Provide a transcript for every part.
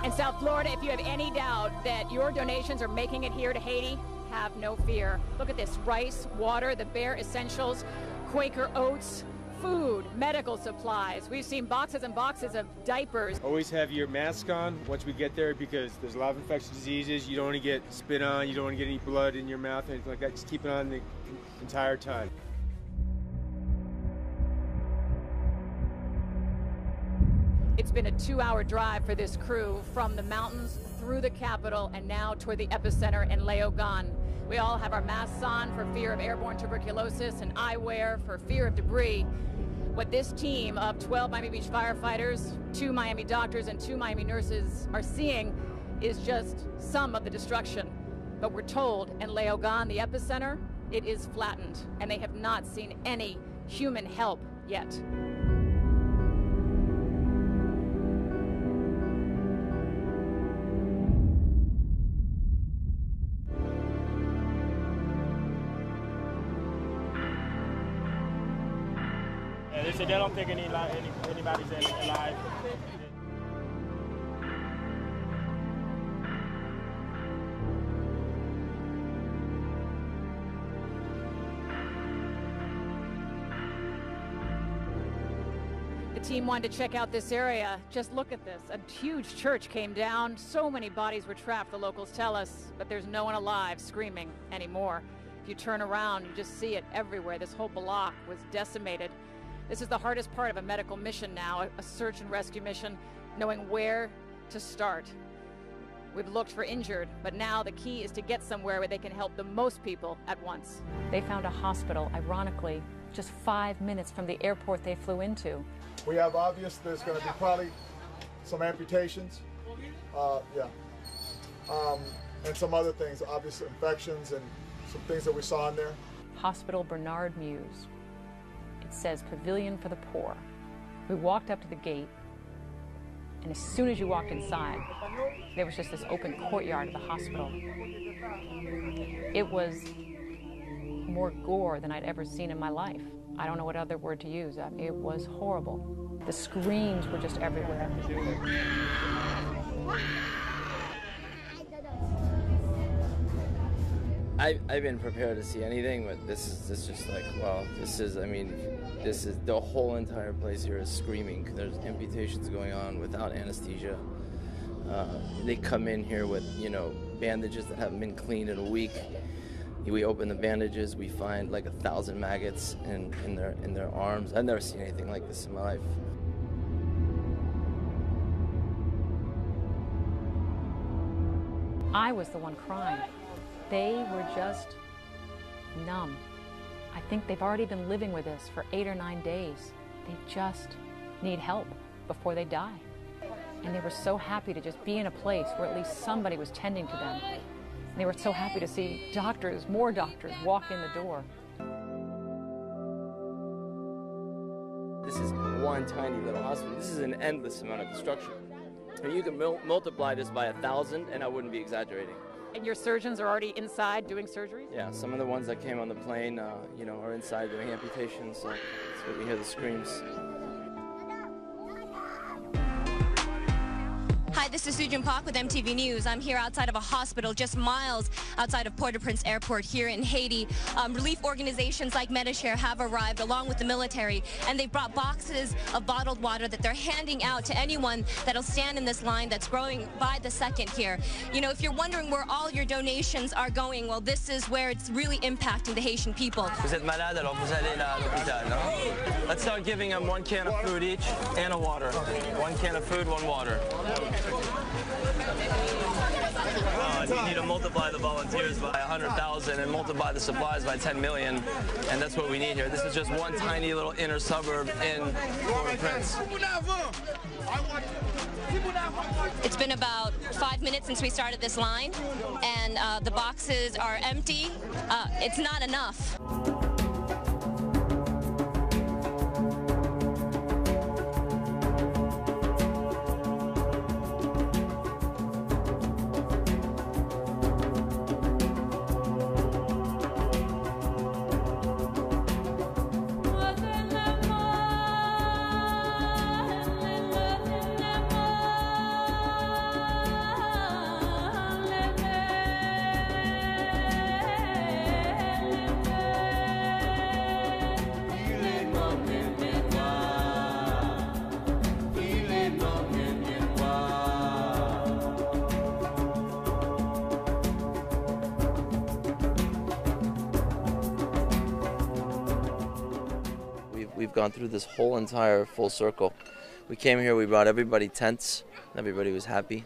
In South Florida, if you have any doubt that your donations are making it here to Haiti, have no fear. Look at this: rice, water, the bare essentials, Quaker oats, food, medical supplies. We've seen boxes and boxes of diapers. Always have your mask on once we get there, because there's a lot of infectious diseases. You don't want to get spit on, you don't want to get any blood in your mouth, anything like that. Just keep it on the entire time. It's been a 2-hour drive for this crew from the mountains through the capital and now toward the epicenter in Leogane. We all have our masks on for fear of airborne tuberculosis and eyewear for fear of debris. What this team of 12 Miami Beach firefighters, 2 Miami doctors, and 2 Miami nurses are seeing is just some of the destruction. But we're told in Leogane, the epicenter, it is flattened, and they have not seen any human help yet. They said they don't think anybody's alive. The team wanted to check out this area. Just look at this. A huge church came down. So many bodies were trapped, the locals tell us, but there's no one alive screaming anymore. If you turn around, you just see it everywhere. This whole block was decimated. This is the hardest part of a medical mission now, a search and rescue mission, knowing where to start. We've looked for injured, but now the key is to get somewhere where they can help the most people at once. They found a hospital, ironically, just 5 minutes from the airport they flew into. We have obvious there's going to be probably some amputations, and some other things, obvious infections and some things that we saw in there. Hospital Bernard Muse. It says Pavilion for the Poor. We walked up to the gate, and as soon as you walked inside, there was just this open courtyard of the hospital. It was more gore than I'd ever seen in my life. I don't know what other word to use. It was horrible. The screams were just everywhere. I've been prepared to see anything, but this is just like, wow, this is the whole entire place here is screaming. There's amputations going on without anesthesia. They come in here with, bandages that haven't been cleaned in a week. We open the bandages, we find like 1,000 maggots in their arms. I've never seen anything like this in my life. I was the one crying. They were just numb. I think they've already been living with this for 8 or 9 days. They just need help before they die. And they were so happy to just be in a place where at least somebody was tending to them. And they were so happy to see doctors, more doctors, walk in the door. This is one tiny little hospital. This is an endless amount of destruction. And you can multiply this by 1,000, and I wouldn't be exaggerating. And your surgeons are already inside doing surgeries? Yeah, some of the ones that came on the plane, are inside doing amputations. So that's what we hear the screams. Hi, this is Sujin Park with MTV News. I'm here outside of a hospital just miles outside of Port-au-Prince Airport here in Haiti. Relief organizations like Medishare have arrived along with the military, and they've brought boxes of bottled water that they're handing out to anyone that'll stand in this line that's growing by the second here. If you're wondering where all your donations are going, well, this is where it's really impacting the Haitian people. Vous êtes malade, alors vous allez là à l'hôpital, no? Let's start giving them 1 can of food each and a water. 1 can of food, 1 water. You need a multiply the volunteers by 100,000 and multiply the supplies by 10 million, and that's what we need here. This is just one tiny little inner suburb in Port-au-Prince. It's been about 5 minutes since we started this line, and the boxes are empty. It's not enough. We've gone through this whole entire full circle. We came here, we brought everybody tents. Everybody was happy.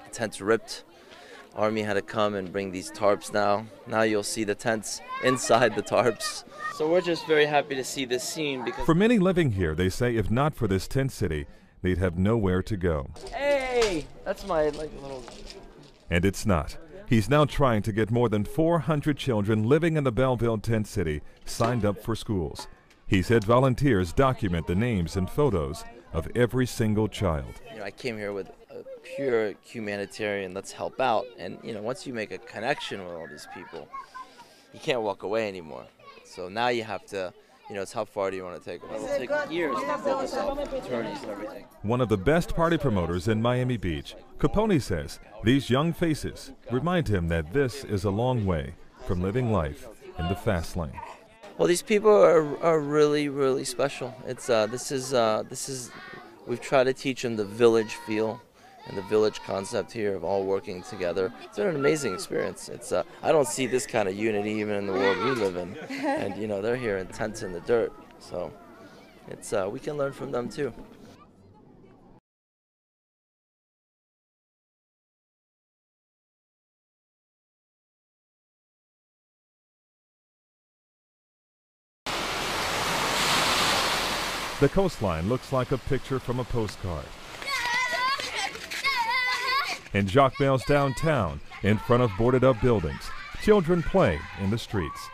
The tents ripped. Army had to come and bring these tarps now. Now you'll see the tents inside the tarps. So we're just very happy to see this scene because for many living here, they say if not for this tent city, they'd have nowhere to go. Hey, that's my little... And it's not. He's now trying to get more than 400 children living in the Belleville tent city signed up for schools. He said volunteers document the names and photos of every single child. You know, I came here with a pure humanitarian, let's help out. And, you know, once you make a connection with all these people, you can't walk away anymore. So now you have to, you know, it's how far do you want to take them? It'll take years to build this up, attorneys and everything. One of the best party promoters in Miami Beach, Capone says these young faces remind him that this is a long way from living life in the fast lane. Well, these people are really, really special. It's we've tried to teach them the village feel and the village concept here of all working together. It's been an amazing experience. I don't see this kind of unity even in the world we live in. And you know, they're here in tents in the dirt, so we can learn from them too. The coastline looks like a picture from a postcard. In Jacmel's downtown, in front of boarded-up buildings, children play in the streets.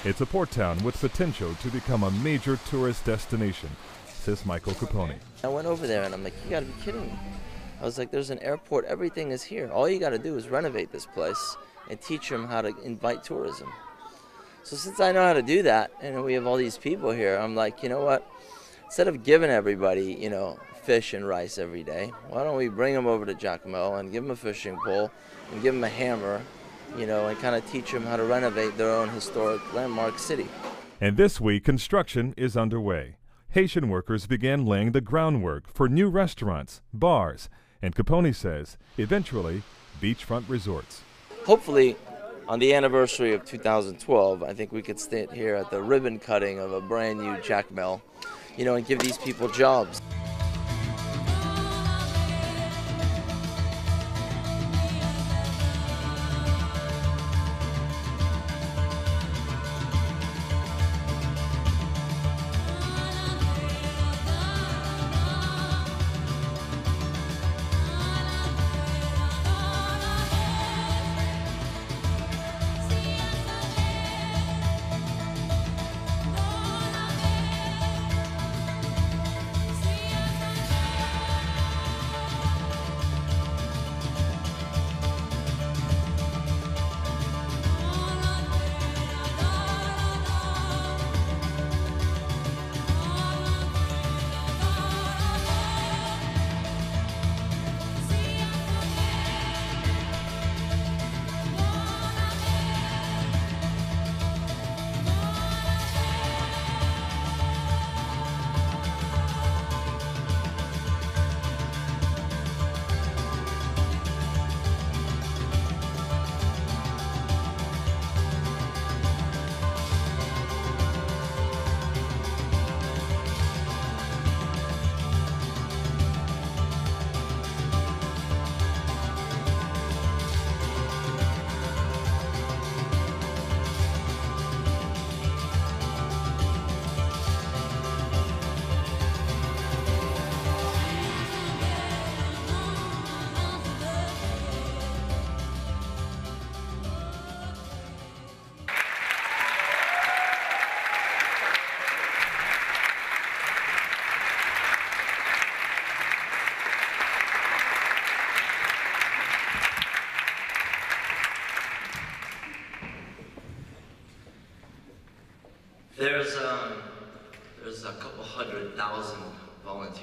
It's a port town with potential to become a major tourist destination, says Michael Capone. I went over there and I'm like, you gotta be kidding me. I was like, there's an airport, everything is here. All you gotta do is renovate this place and teach them how to invite tourism. So since I know how to do that, and we have all these people here, I'm like, you know what? Instead of giving everybody, you know, fish and rice every day, why don't we bring them over to Jacmel and give them a fishing pole and give them a hammer, you know, and kind of teach them how to renovate their own historic landmark city. And this week, construction is underway. Haitian workers began laying the groundwork for new restaurants, bars, and Capone says, eventually, beachfront resorts. Hopefully, on the anniversary of 2012, I think we could stand here at the ribbon cutting of a brand new Jacmel, you know, and give these people jobs.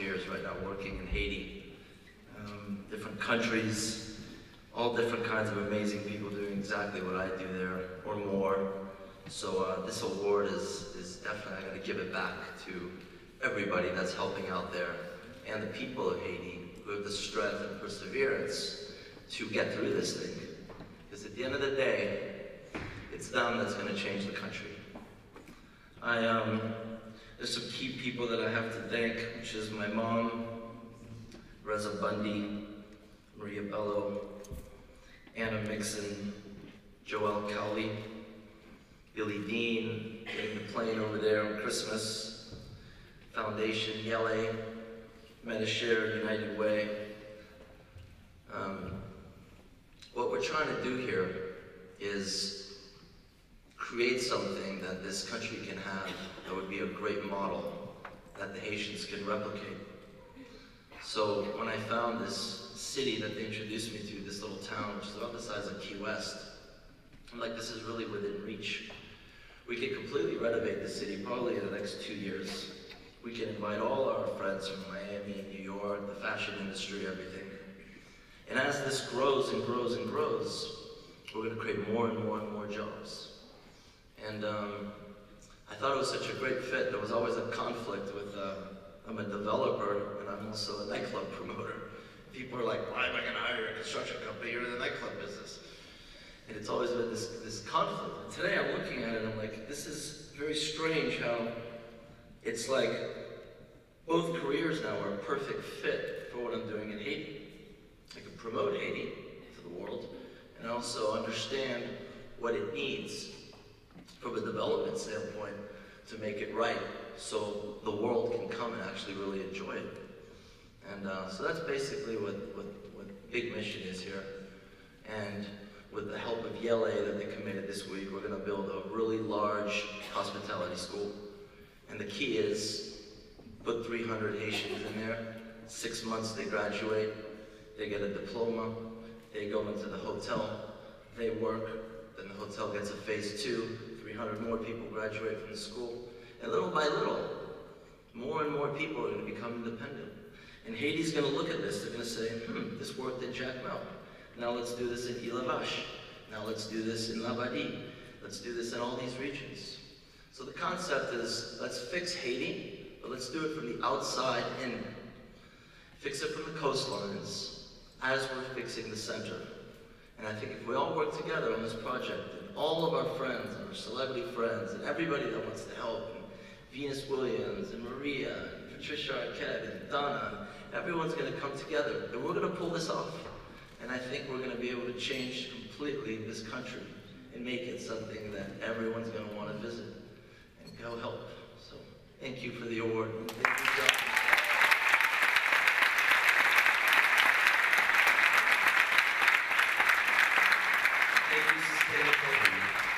volunteers right now working in Haiti. Different countries, all different kinds of amazing people doing exactly what I do there, or more. So this award is definitely, I gotta give it back to everybody that's helping out there, and the people of Haiti who have the strength and perseverance to get through this thing. Because at the end of the day, it's them that's gonna change the country. There's some key people that I have to thank, which is my mom, Reza Bundy, Maria Bello, Anna Mixon, Joelle Cowley, Billy Dean, getting the plane over there on Christmas, Foundation, Yele, Medishare, United Way. What we're trying to do here is create something that this country can have that would be a great model that the Haitians can replicate. So when I found this city that they introduced me to, this little town, which is about the size of Key West, I'm like, this is really within reach. We could completely renovate the city probably in the next 2 years. We can invite all our friends from Miami, New York, the fashion industry, everything. And as this grows and grows and grows, we're going to create more and more and more jobs. And I thought it was such a great fit. There was always a conflict with, I'm a developer and I'm also a nightclub promoter. People are like, why am I going to hire a construction company? You're in the nightclub business. And it's always been this conflict. And today I'm looking at it and I'm like, this is very strange how it's like both careers now are a perfect fit for what I'm doing in Haiti. I can promote Haiti to the world and also understand what it needs from a development standpoint to make it right so the world can come and actually really enjoy it. And so that's basically what Big Mission is here. And with the help of Yele that they committed this week, we're going to build a really large hospitality school. And the key is put 300 Haitians in there. 6 months they graduate, they get a diploma, they go into the hotel, they work, then the hotel gets a phase 2, 300 more people graduate from the school. And little by little, more and more people are going to become independent. And Haiti's going to look at this, they're going to say, this worked in Jacmel. Now let's do this in Ilavache. Now let's do this in Labadie. Let's do this in all these regions. So the concept is, let's fix Haiti, but let's do it from the outside in. Fix it from the coastlines as we're fixing the center. And I think if we all work together on this project, and all of our friends, and our celebrity friends, and everybody that wants to help, and Venus Williams, and Maria, and Patricia Arquette, and Donna, everyone's going to come together, and we're going to pull this off. And I think we're going to be able to change completely this country and make it something that everyone's going to want to visit and go help. So thank you for the award. Thank you, John. Thank you, Sustainable.